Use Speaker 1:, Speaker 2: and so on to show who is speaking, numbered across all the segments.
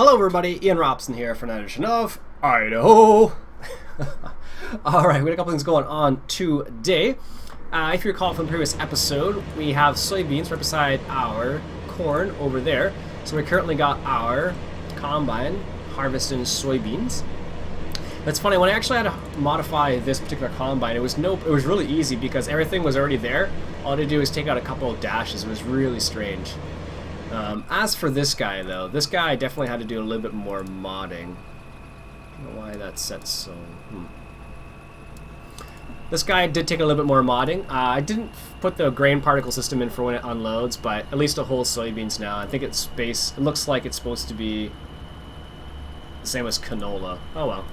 Speaker 1: Hello everybody, Iain Robson here for another edition of Idaho. Alright, we got a couple things going on today. If you recall from the previous episode, we have soybeans right beside our corn over there. So we currently got our combine harvesting soybeans. It's funny, when I actually had to modify this particular combine, it was really easy because everything was already there. All I had to do was take out a couple of dashes. It was really strange. As for this guy, though, this guy definitely had to do a little bit more modding. I don't know why that's set so... This guy did take a little bit more modding. I didn't put the grain particle system in for when it unloads, but at least it holds soybeans now. I think it looks like it's supposed to be the same as canola. Oh well.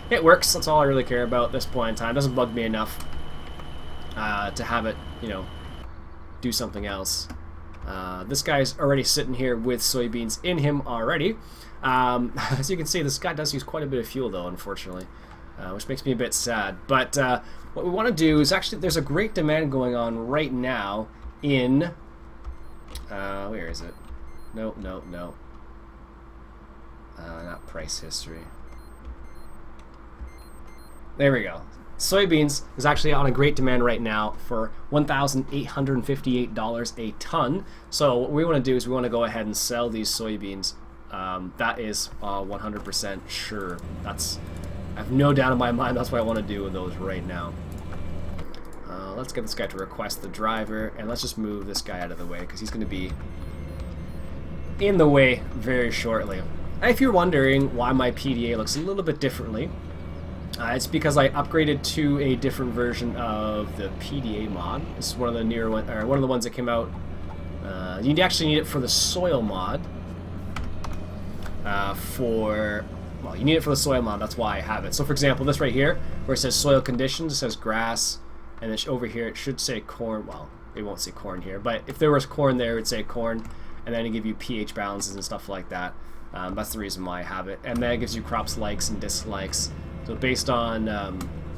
Speaker 1: It works. That's all I really care about at this point in time. It doesn't bug me enough to have it, you know, do something else. This guy's already sitting here with soybeans in him already. As you can see, this guy does use quite a bit of fuel, though, unfortunately, which makes me a bit sad. But what we want to do is actually, there's a great demand going on right now in... where is it? No. Not price history. There we go. Soybeans is actually on a great demand right now for $1,858 a ton. So what we want to do is we want to go ahead and sell these soybeans. That is 100% sure. I have no doubt in my mind that's what I want to do with those right now. Let's get this guy to request the driver, and let's just move this guy out of the way because he's going to be in the way very shortly. If you're wondering why my PDA looks a little bit differently, it's because I upgraded to a different version of the PDA mod. This is one of the newer one, or one of the ones that came out. You actually need it for the soil mod. Well, you need it for the soil mod. That's why I have it. So, for example, this right here, where it says soil conditions, it says grass, and then over here it should say corn. Well, it won't say corn here, but if there was corn there, it would say corn, and then it give you pH balances and stuff like that. That's the reason why I have it, and then it gives you crops likes and dislikes. So based on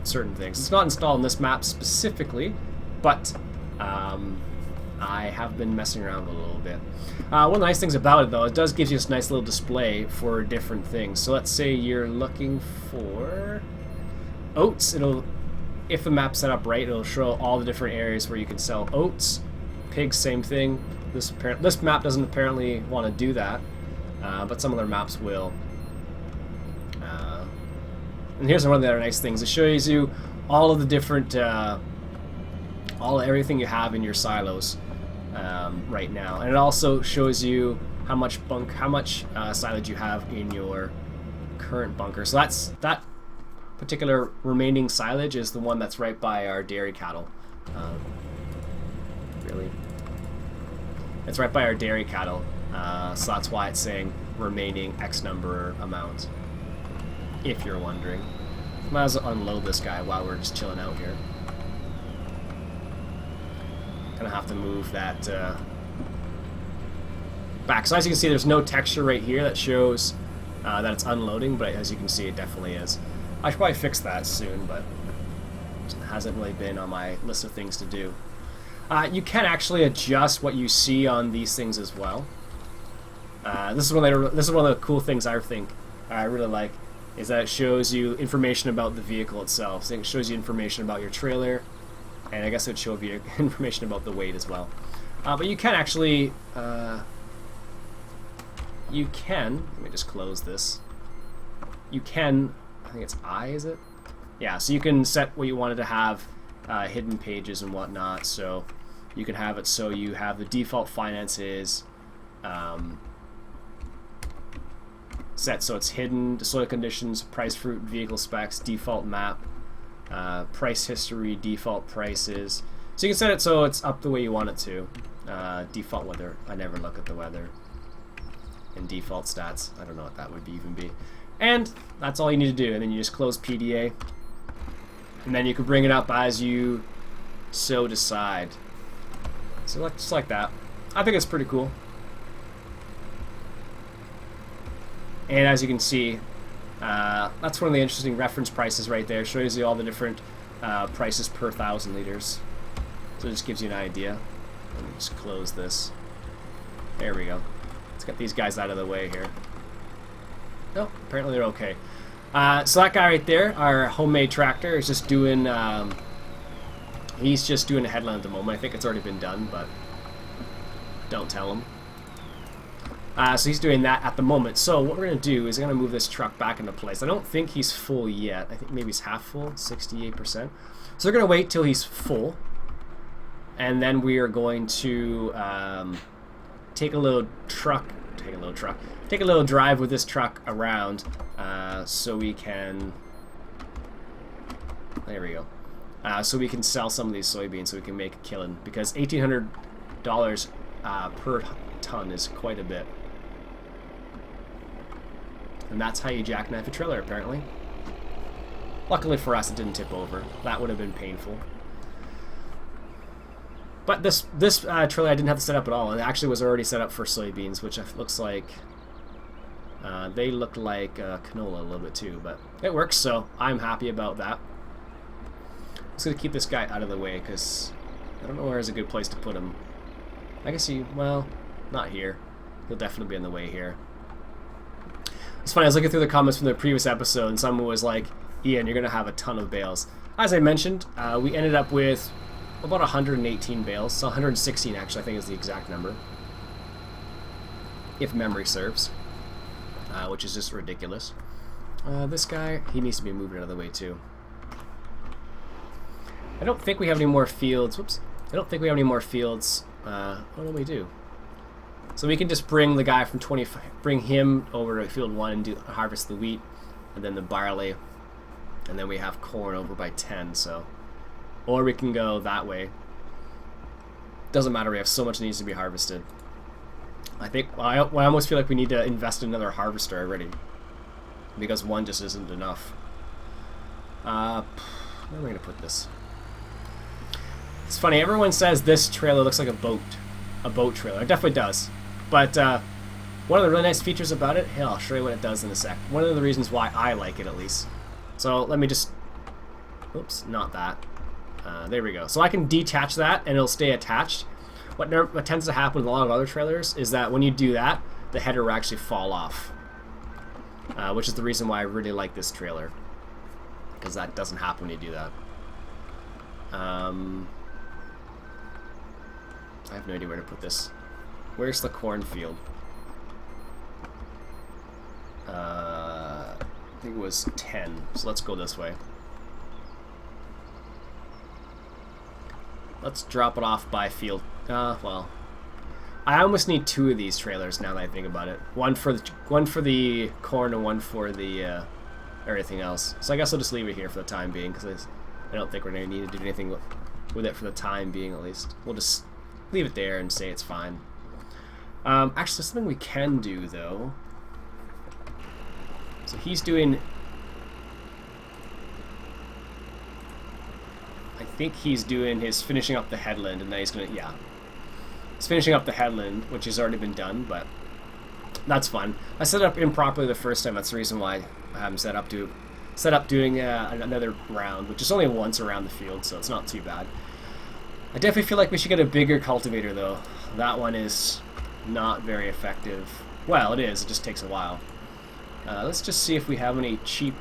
Speaker 1: certain things. It's not installed in this map specifically, but I have been messing around a little bit. One of the nice things about it, though, it does give you this nice little display for different things. So let's say you're looking for oats. If the map's set up right, it'll show all the different areas where you can sell oats. Pigs, same thing. This map doesn't apparently want to do that, but some other maps will. And here's one of the other nice things. It shows you all of the different, everything you have in your silos right now, and it also shows you how much silage you have in your current bunker. So that particular remaining silage is the one that's right by our dairy cattle. It's right by our dairy cattle. So that's why it's saying remaining X number amount. If you're wondering. Might as well unload this guy while we're just chilling out here. Gonna have to move that back. So as you can see, there's no texture right here that shows that it's unloading, but as you can see, it definitely is. I should probably fix that soon, but it hasn't really been on my list of things to do. You can actually adjust what you see on these things as well. This is one of the cool things I think I really like. Is that it shows you information about the vehicle itself. So it shows you information about your trailer, and I guess it would show you information about the weight as well. But you can actually, let me just close this. You can, I think it's I, is it? Yeah, so you can set what you wanted to have, hidden pages and whatnot. So you can have it so you have the default finances, set so it's hidden, the soil conditions, price, fruit, vehicle specs, default map, price history, default prices. So you can set it so it's up the way you want it to. Default weather, I never look at the weather. And default stats, I don't know what that would even be. And that's all you need to do, and then you just close PDA. And then you can bring it up as you so decide. So just like that. I think it's pretty cool. And as you can see, that's one of the interesting reference prices right there. It shows you all the different prices per 1,000 liters. So it just gives you an idea. Let me just close this. There we go. Let's get these guys out of the way here. Oh, apparently they're okay. So that guy right there, our homemade tractor, is just doing... he's just doing a headland at the moment. I think it's already been done, but don't tell him. So he's doing that at the moment. So what we're going to do is we're going to move this truck back into place. I don't think he's full yet. I think maybe he's half full, 68%. So we're going to wait till he's full. And then we are going to take a little drive with this truck around so we can... There we go. So we can sell some of these soybeans so we can make a killing. Because $1,800 per ton is quite a bit. And that's how you jackknife a trailer, apparently. Luckily for us, it didn't tip over. That would have been painful. But this trailer I didn't have to set up at all. It actually was already set up for soybeans, which looks like... they look like canola a little bit too, but it works, so I'm happy about that. I'm just going to keep this guy out of the way, because I don't know where is a good place to put him. I guess well, not here. He'll definitely be in the way here. It's funny, I was looking through the comments from the previous episode, and someone was like, Ian, you're going to have a ton of bales. As I mentioned, we ended up with about 118 bales, so 116 actually, I think is the exact number. If memory serves. Which is just ridiculous. This guy, he needs to be moved out of the way too. I don't think we have any more fields. Whoops. I don't think we have any more fields. What do we do? So we can just bring the guy from 25, bring him over to field 1 and harvest the wheat, and then the barley, and then we have corn over by 10. So, or we can go that way. Doesn't matter. We have so much that needs to be harvested. I think I almost feel like we need to invest in another harvester already, because one just isn't enough. Where am I going to put this? It's funny, everyone says this trailer looks like a boat trailer. It definitely does. But one of the really nice features about it, I'll show you what it does in a sec. One of the reasons why I like it, at least. So let me just, oops, not that. There we go. So I can detach that and it'll stay attached. What tends to happen with a lot of other trailers is that when you do that, the header will actually fall off. Which is the reason why I really like this trailer. Because that doesn't happen when you do that. I have no idea where to put this. Where's the cornfield? I think it was 10. So let's go this way. Let's drop it off by field. Well, I almost need 2 of these trailers now that I think about it. One for the corn and one for the everything else. So I guess I'll just leave it here for the time being, because I don't think we're going to need to do anything with it for the time being, at least. We'll just leave it there and say it's fine. Actually, something we can do, though. So he's doing... I think he's doing his finishing up the headland, and then he's going to... Yeah. He's finishing up the headland, which has already been done, but that's fine. I set it up improperly the first time. That's the reason why I haven't set up doing another round, which is only once around the field, so it's not too bad. I definitely feel like we should get a bigger cultivator, though. That one is not very effective. Well, it is. It just takes a while. Let's just see if we have any cheap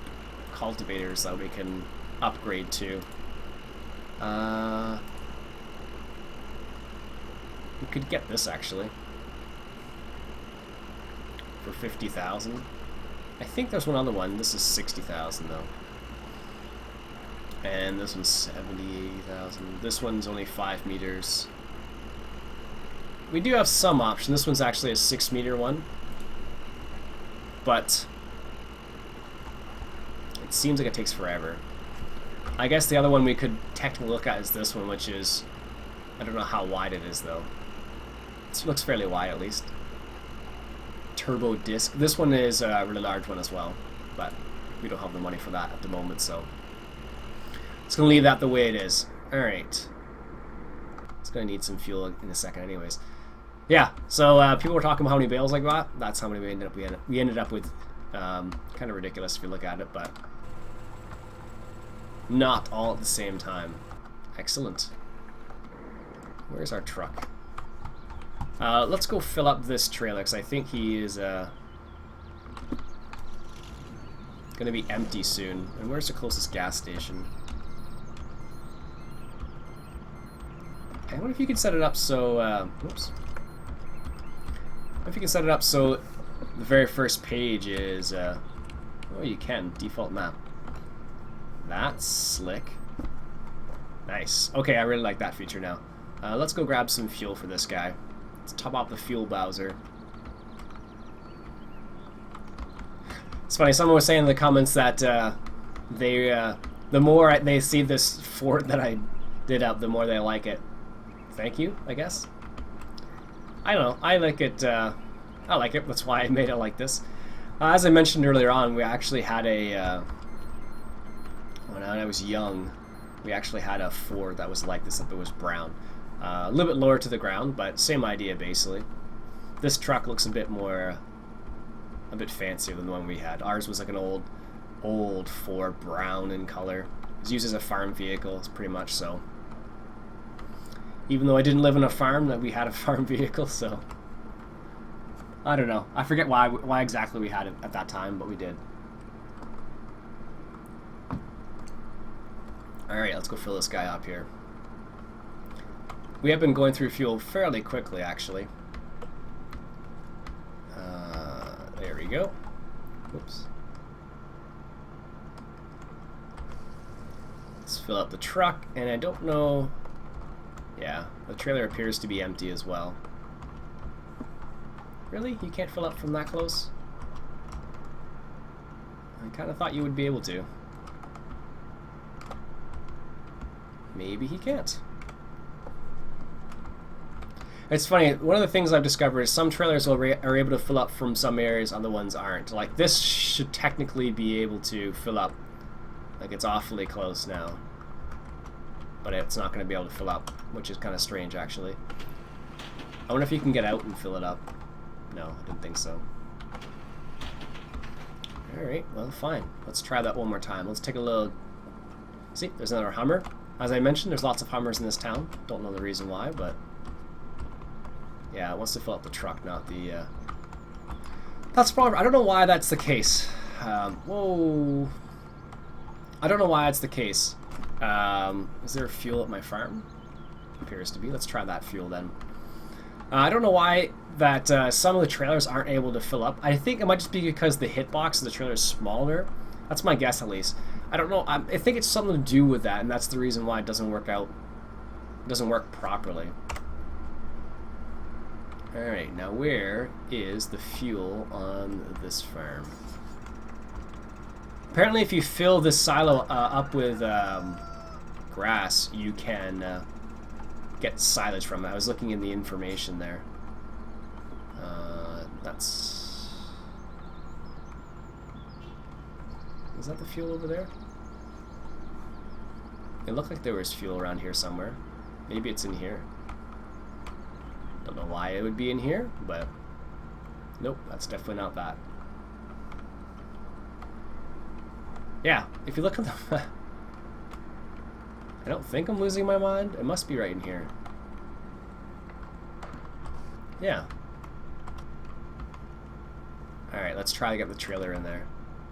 Speaker 1: cultivators that we can upgrade to. We could get this, actually, for 50,000. I think there's one other one. This is 60,000, though. And this one's 70,000. This one's only 5 meters. We do have some option. This one's actually a 6-meter one. But it seems like it takes forever. I guess the other one we could technically look at is this one, which is... I don't know how wide it is, though. It looks fairly wide, at least. Turbo disc. This one is a really large one as well, but we don't have the money for that at the moment, so it's going to leave that the way it is. Alright. It's going to need some fuel in a second anyways. Yeah, so people were talking about how many bales I got. That's how many we ended up with. Kind of ridiculous if you look at it, but not all at the same time. Excellent. Where's our truck? Let's go fill up this trailer, because I think he is gonna be empty soon. And where's the closest gas station? I wonder if you can set it up so, whoops. If you can set it up so the very first page is, oh, you can, default map. That's slick. Nice. Okay, I really like that feature now. Let's go grab some fuel for this guy. Let's top up the fuel Bowser. It's funny, someone was saying in the comments that the more they see this fort that I did up, the more they like it. Thank you, I guess. I don't know, I like it, that's why I made it like this. As I mentioned earlier on, we actually had a, when I was young, we actually had a fort that was like this, except it was brown. A little bit lower to the ground, but same idea basically. This truck looks a bit more, a bit fancier than the one we had. Ours was like an old Ford, brown in color. It was used as a farm vehicle, it's pretty much so. Even though I didn't live on a farm, that we had a farm vehicle, so I don't know. I forget why exactly we had it at that time, but we did. Alright, let's go fill this guy up here. We have been going through fuel fairly quickly, actually. There we go. Oops. Let's fill up the truck, and I don't know... Yeah, the trailer appears to be empty as well. Really? You can't fill up from that close? I kind of thought you would be able to. Maybe he can't. It's funny, one of the things I've discovered is some trailers are able to fill up from some areas, other ones aren't. Like, this should technically be able to fill up. Like, it's awfully close now. But it's not going to be able to fill up, which is kind of strange, actually. I wonder if you can get out and fill it up. No, I didn't think so. Alright, well, fine. Let's try that one more time. Let's take a little... See, there's another Hummer. As I mentioned, there's lots of Hummers in this town. Don't know the reason why, but... Yeah, it wants to fill up the truck, not the... That's probably... I don't know why that's the case. Whoa... I don't know why that's the case. Is there fuel at my farm? Appears to be. Let's try that fuel then. I don't know why that some of the trailers aren't able to fill up. I think it might just be because the hitbox of the trailer is smaller. That's my guess, at least. I don't know. I think it's something to do with that, and that's the reason why it doesn't work out. It doesn't work properly. Alright, now where is the fuel on this farm? Apparently if you fill this silo up with grass, you can get silage from it. I was looking in the information there. That's... Is that the fuel over there? It looked like there was fuel around here somewhere. Maybe it's in here. Don't know why it would be in here, but... Nope, that's definitely not that. Yeah, if you look at the... I don't think I'm losing my mind. It must be right in here. Yeah. Alright, let's try to get the trailer in there.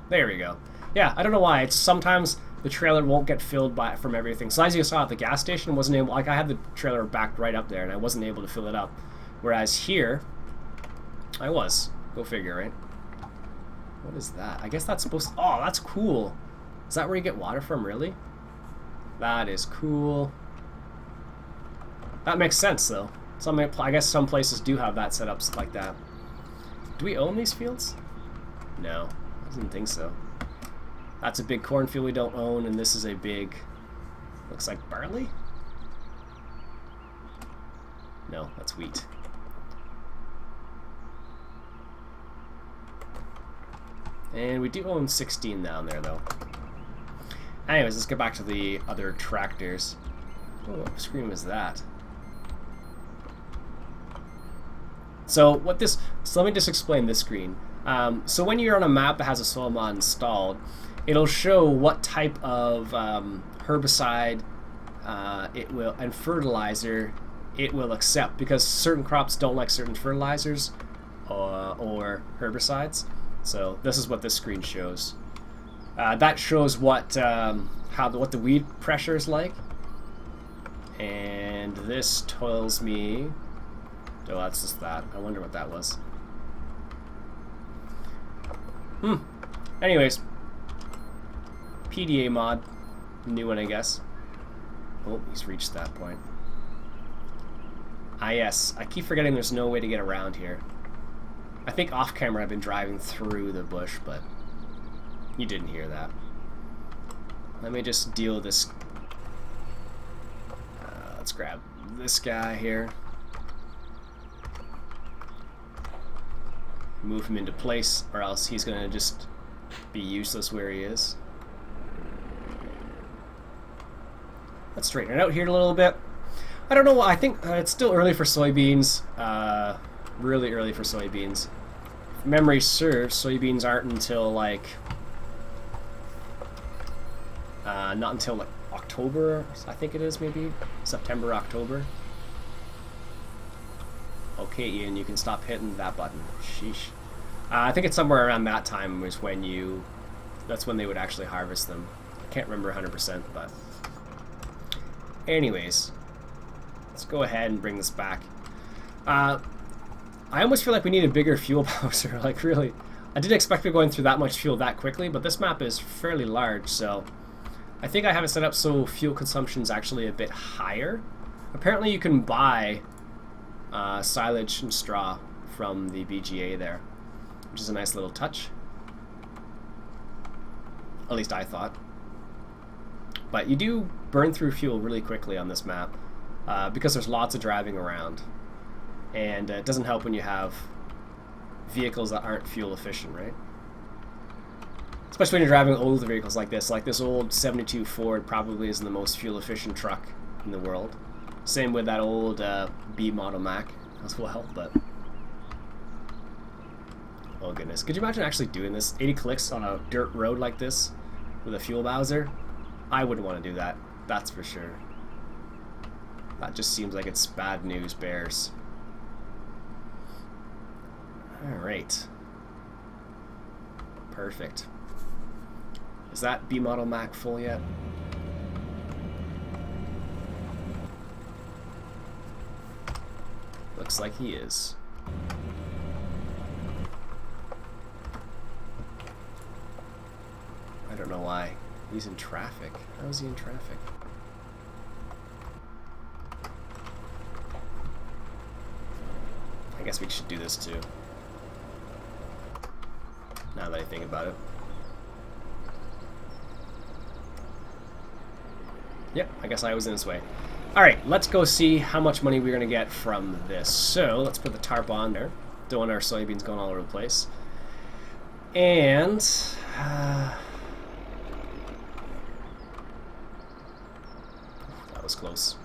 Speaker 1: There we go. Yeah, I don't know why. It's sometimes the trailer won't get filled from everything. So as you saw at the gas station, wasn't able... Like, I had the trailer backed right up there, and I wasn't able to fill it up. Whereas here, I was. Go figure, right? What is that? I guess that's supposed to... Oh, that's cool. Is that where you get water from, really? That is cool. That makes sense, though. I guess some places do have that set up like that. Do we own these fields? No, I didn't think so. That's a big cornfield we don't own, and this is a big... Looks like barley? No, that's wheat. And we do own 16 down there, though. Anyways, let's get back to the other tractors. Oh, what screen was that? So what this... So let me just explain this screen. So when you're on a map that has a soil mod installed, it'll show what type of herbicide it will and fertilizer it will accept, because certain crops don't like certain fertilizers or herbicides. So this is what this screen shows. That shows what what the weed pressure is like. And this tells me... Oh, that's just that. I wonder what that was. Anyways. PDA mod. New one, I guess. Oh, he's reached that point. Ah, yes. I keep forgetting there's no way to get around here. I think off camera I've been driving through the bush, but you didn't hear that. Let me just deal with this. Let's grab this guy here. Move him into place, or else he's gonna just be useless where he is. Let's straighten it out here a little bit. I don't know why. I think it's still early for soybeans. Really early for soybeans. If memory serves, soybeans aren't until like not until like October, I think it is, maybe September, October. Okay, Ian, you can stop hitting that button. Sheesh. I think it's somewhere around that time was when you... That's when they would actually harvest them. I can't remember 100%, but... Anyways. Let's go ahead and bring this back. I almost feel like we need a bigger fuel bowser, like really. I didn't expect to be going through that much fuel that quickly, but this map is fairly large, so... I think I have it set up so fuel consumption is actually a bit higher. Apparently you can buy silage and straw from the BGA there, which is a nice little touch. At least I thought. But you do burn through fuel really quickly on this map because there's lots of driving around. And it doesn't help when you have vehicles that aren't fuel efficient, right? Especially when you're driving older vehicles like this. Like this old 72 Ford probably isn't the most fuel efficient truck in the world. Same with that old B model Mac as well, but... Oh goodness. Could you imagine actually doing this? 80 clicks on a dirt road like this with a fuel bowser? I wouldn't want to do that. That's for sure. That just seems like it's bad news bears. Alright. Perfect. Is that B model Mac full yet? Looks like he is. I don't know why. He's in traffic. How is he in traffic? I guess we should do this too. Now that I think about it. Yep, I guess I was in his way. Alright, let's go see how much money we're going to get from this. So, let's put the tarp on there. Don't want our soybeans going all over the place. And... that was close.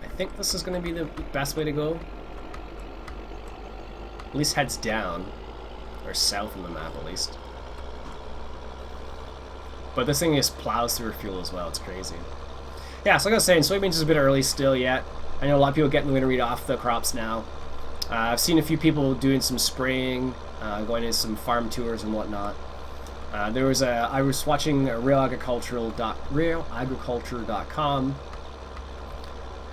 Speaker 1: I think this is going to be the best way to go. At least heads down. Or south on the map, at least. But this thing just plows through fuel as well. It's crazy. Yeah, so like I was saying, soybeans is a bit early still yet. I know a lot of people getting the winter wheat off the crops now. I've seen a few people doing some spraying, going to some farm tours and whatnot. I was watching realagriculture.com,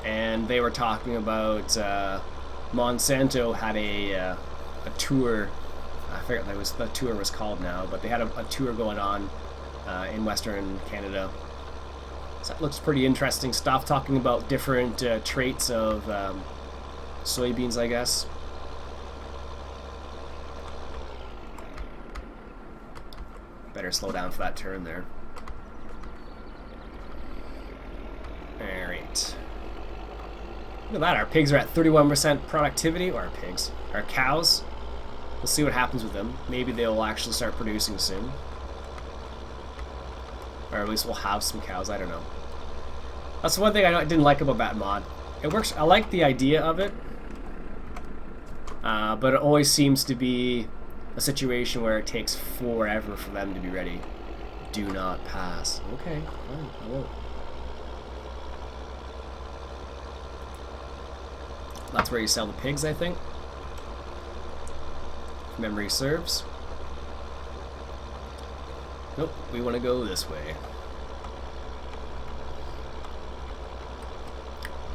Speaker 1: and they were talking about Monsanto had a tour. I forget what the tour was called now, but they had a tour going on in Western Canada. So that looks pretty interesting stuff, talking about different traits of soybeans, I guess. Better slow down for that turn there. Alright. Look at that, our pigs are at 31% productivity, or our cows. We'll see what happens with them. Maybe they'll actually start producing soon. Or at least we'll have some cows, I don't know. That's one thing I didn't like about that mod. It works, I like the idea of it. But it always seems to be a situation where it takes forever for them to be ready. Do not pass. Okay, fine, I won't. That's where you sell the pigs, I think. If memory serves. Nope, we want to go this way.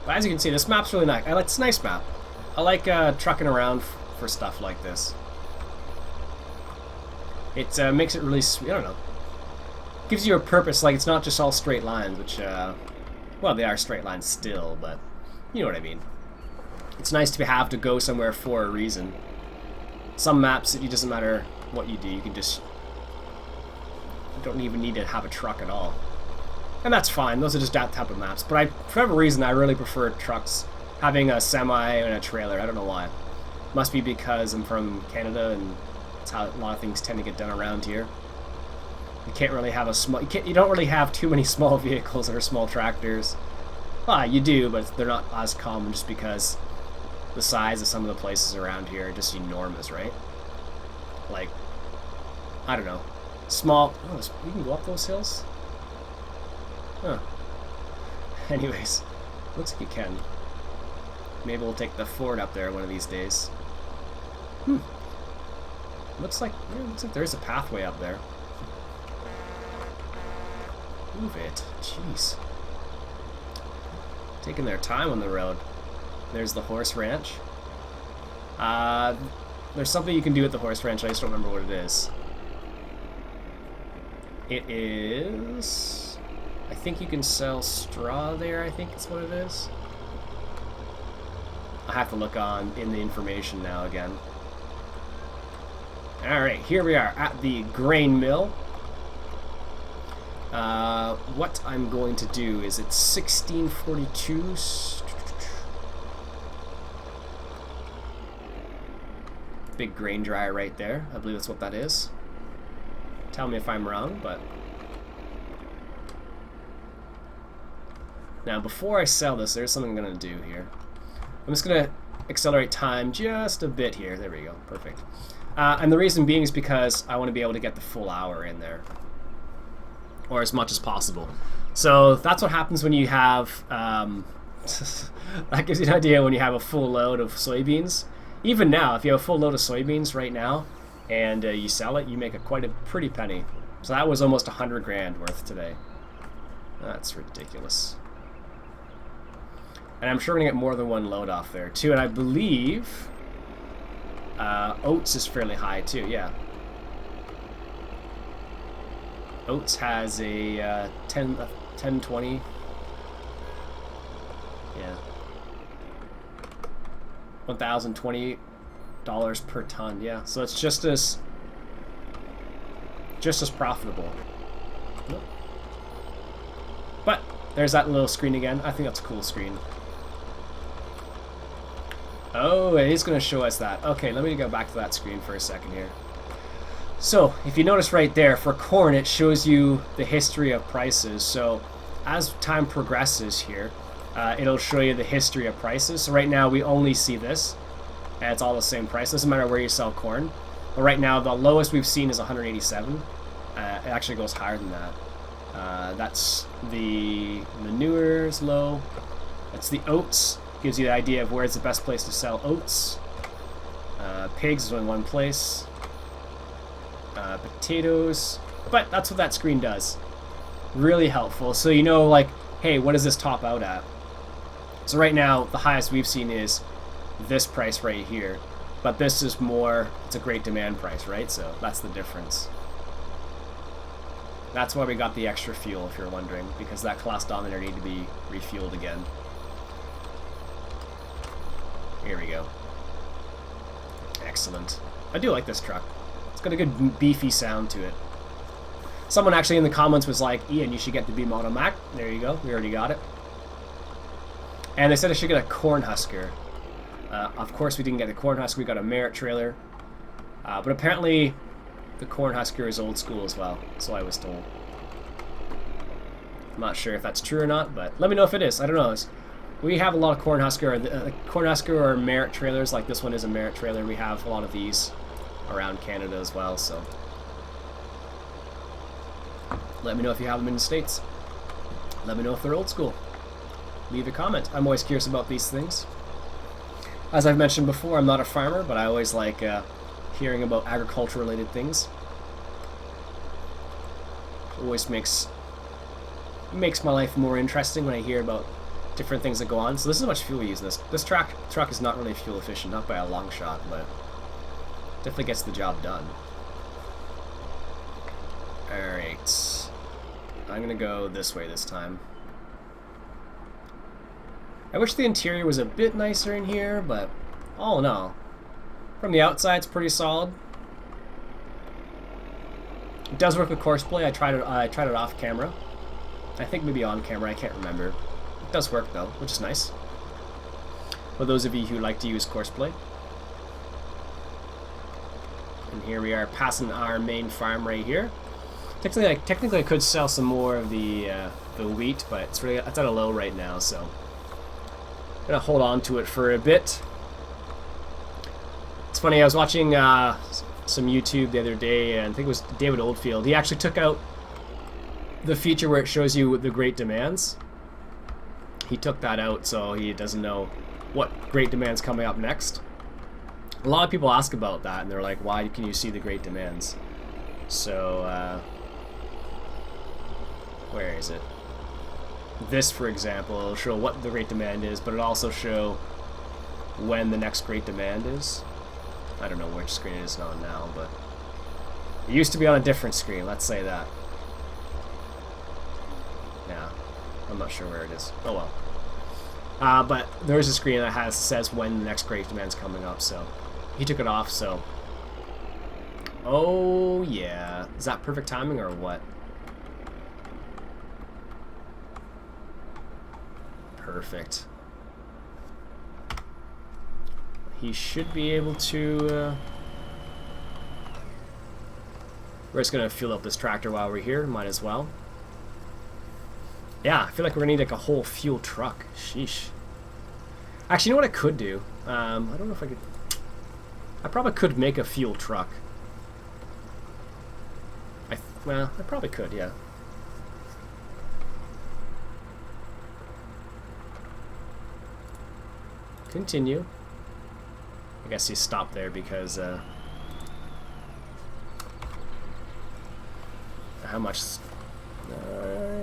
Speaker 1: But as you can see, this map's really nice. It's a nice map. I like trucking around for stuff like this. It makes it really sweet. I don't know. Gives you a purpose. Like, it's not just all straight lines, which, well, they are straight lines still, but you know what I mean. It's nice to have to go somewhere for a reason. Some maps, it doesn't matter what you do. You can just... You don't even need to have a truck at all. And that's fine. Those are just that type of maps. But for whatever reason, I really prefer trucks having a semi and a trailer. I don't know why. Must be because I'm from Canada and that's how a lot of things tend to get done around here. You can't really have a small... You don't really have too many small vehicles or small tractors. Well, you do, but they're not as common just because the size of some of the places around here are just enormous, right? Like, I don't know. Small... Oh, you can go up those hills? Huh. Anyways, looks like you can. Maybe we'll take the Ford up there one of these days. Looks like there's a pathway up there. Move it. Jeez. Taking their time on the road. There's the horse ranch. There's something you can do at the horse ranch. I just don't remember what it is. It is... I think you can sell straw there, I think is what it is. I have to look in the information now again. Alright, here we are at the grain mill. What I'm going to do is it's 1642. Big grain dryer right there. I believe that's what that is. Tell me if I'm wrong, but... Now, before I sell this, there's something I'm going to do here. I'm just going to accelerate time just a bit here. There we go. Perfect. And the reason being is because I want to be able to get the full hour in there. Or as much as possible. So that's what happens when you have... that gives you an idea when you have a full load of soybeans. Even now, if you have a full load of soybeans right now, and you sell it, you make quite a pretty penny. So that was almost 100 grand worth today. That's ridiculous. And I'm sure we're going to get more than one load off there, too. And I believe oats is fairly high, too. Yeah. Oats has a 10-20. Yeah. $1,020 per ton. Yeah. So it's just as profitable. But there's that little screen again. I think that's a cool screen. Oh, it is going to show us that. Okay, let me go back to that screen for a second here. So, if you notice right there, for corn, it shows you the history of prices. So, as time progresses here, it'll show you the history of prices. So right now, we only see this, and it's all the same price. Doesn't matter where you sell corn. But right now, the lowest we've seen is 187. It actually goes higher than that. That's the manure's low. That's the oats. Gives you the idea of where's the best place to sell oats. Pigs is in one place. Potatoes. But that's what that screen does. Really helpful. So you know, like, hey, what does this top out at? So right now, the highest we've seen is this price right here. But this is more, it's a great demand price, right? So that's the difference. That's why we got the extra fuel, if you're wondering, because that class dominator needed to be refueled again. Here we go. Excellent. I do like this truck. It's got a good beefy sound to it. Someone actually in the comments was like, Ian, you should get the B Model Mac. There you go. We already got it. And they said I should get a corn husker. Of course, we didn't get the corn husker. We got a Merit trailer. But apparently, the corn husker is old school as well. So I was told. I'm not sure if that's true or not, but let me know if it is. I don't know. We have a lot of corn husker or Merit trailers. Like this one is a Merit trailer. We have a lot of these around Canada as well. So let me know if you have them in the States. Let me know if they're old school. Leave a comment. I'm always curious about these things. As I've mentioned before, I'm not a farmer, but I always like hearing about agriculture-related things. always makes my life more interesting when I hear about different things that go on. So this is how much fuel we use in this. This truck is not really fuel efficient, not by a long shot, but definitely gets the job done. Alright. I'm gonna go this way this time. I wish the interior was a bit nicer in here, but all in all, from the outside it's pretty solid. It does work with courseplay. I tried it off camera. I think maybe on camera, I can't remember. It does work though, which is nice. For those of you who like to use courseplay. And here we are passing our main farm right here. Technically I could sell some more of the wheat, but it's at a low right now, so I'm gonna hold on to it for a bit. It's funny, I was watching some YouTube the other day, and I think it was David Oldfield. He actually took out the feature where it shows you the great demands. He took that out, so he doesn't know what great demand's coming up next. A lot of people ask about that, and they're like, why can you see the great demands? So, where is it? This, for example, it'll show what the great demand is, but it'll also show when the next great demand is. I don't know which screen it is on now, but it used to be on a different screen, let's say that. Yeah, I'm not sure where it is. Oh well. But there's a screen that says when the next great demand's coming up, so he took it off, so. Oh yeah. Is that perfect timing or what? Perfect. He should be able to... We're just going to fuel up this tractor while we're here. Might as well. Yeah, I feel like we're going to need like a whole fuel truck. Sheesh. Actually, you know what I could do? I don't know if I could... I probably could make a fuel truck. Well, I probably could, yeah. Continue. I guess he stopped there because how much?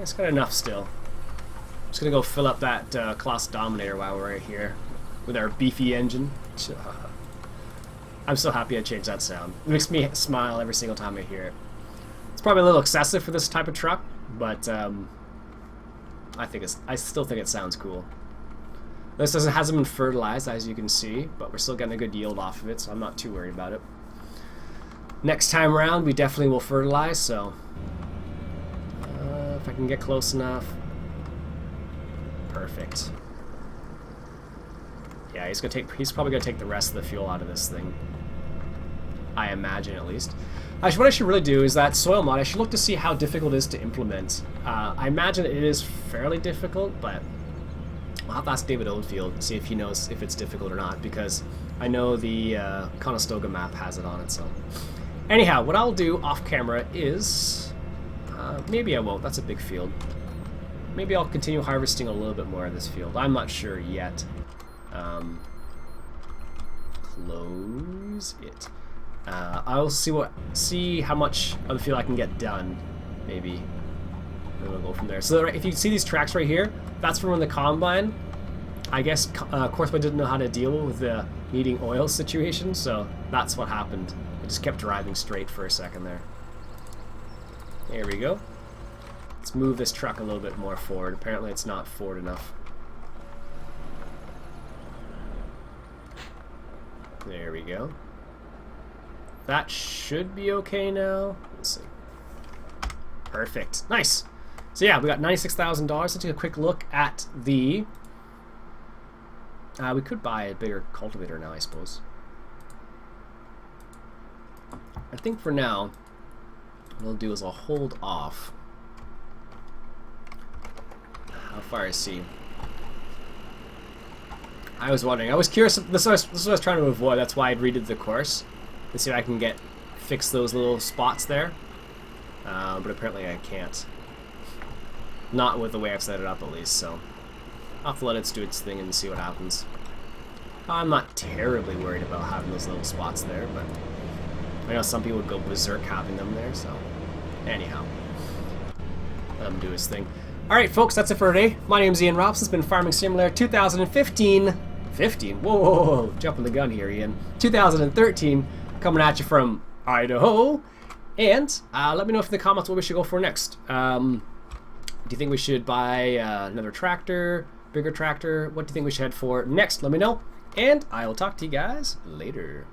Speaker 1: It's got enough still. Just gonna go fill up that Class Dominator while we're right here with our beefy engine. I'm so happy I changed that sound. It makes me smile every single time I hear it. It's probably a little excessive for this type of truck, but I still think it sounds cool. This hasn't been fertilized, as you can see, but we're still getting a good yield off of it, so I'm not too worried about it. Next time around, we definitely will fertilize, so if I can get close enough. Perfect. Yeah, he's probably gonna take the rest of the fuel out of this thing. I imagine, at least. Actually, what I should really do is that soil mod, I should look to see how difficult it is to implement. I imagine it is fairly difficult, but I'll have to ask David Oldfield and see if he knows if it's difficult or not, because I know the Conestoga map has it on it. So, anyhow, what I'll do off camera is maybe I won't. That's a big field. Maybe I'll continue harvesting a little bit more of this field. I'm not sure yet. Close it. I'll see how much of the field I can get done. Maybe. And we'll go from there. So if you see these tracks right here, that's from when the combine, I guess, Courseplay didn't know how to deal with the needing oil situation, so that's what happened. It just kept driving straight for a second there. There we go. Let's move this truck a little bit more forward. Apparently it's not forward enough. There we go. That should be okay now. Let's see. Perfect. Nice. So yeah, we got $96,000. Let's take a quick look at the... we could buy a bigger cultivator now, I suppose. I think for now, what I'll do is I'll hold off. How far is C? I was wondering. I was curious. This is what I was trying to avoid. That's why I redid the course. To see if I can fix those little spots there. But apparently I can't. Not with the way I've set it up, at least, so I'll have to let it do its thing and see what happens. I'm not terribly worried about having those little spots there, but I know some people would go berserk having them there, so anyhow. Let him do his thing. Alright, folks, that's it for today. My name's Iain Robson. It's been Farming Simulator 2015. 15? Whoa, whoa, whoa, jumping the gun here, Iain. 2013, coming at you from Idaho. And let me know in the comments what we should go for next. Do you think we should buy another tractor, bigger tractor? What do you think we should head for next? Let me know. And I will talk to you guys later.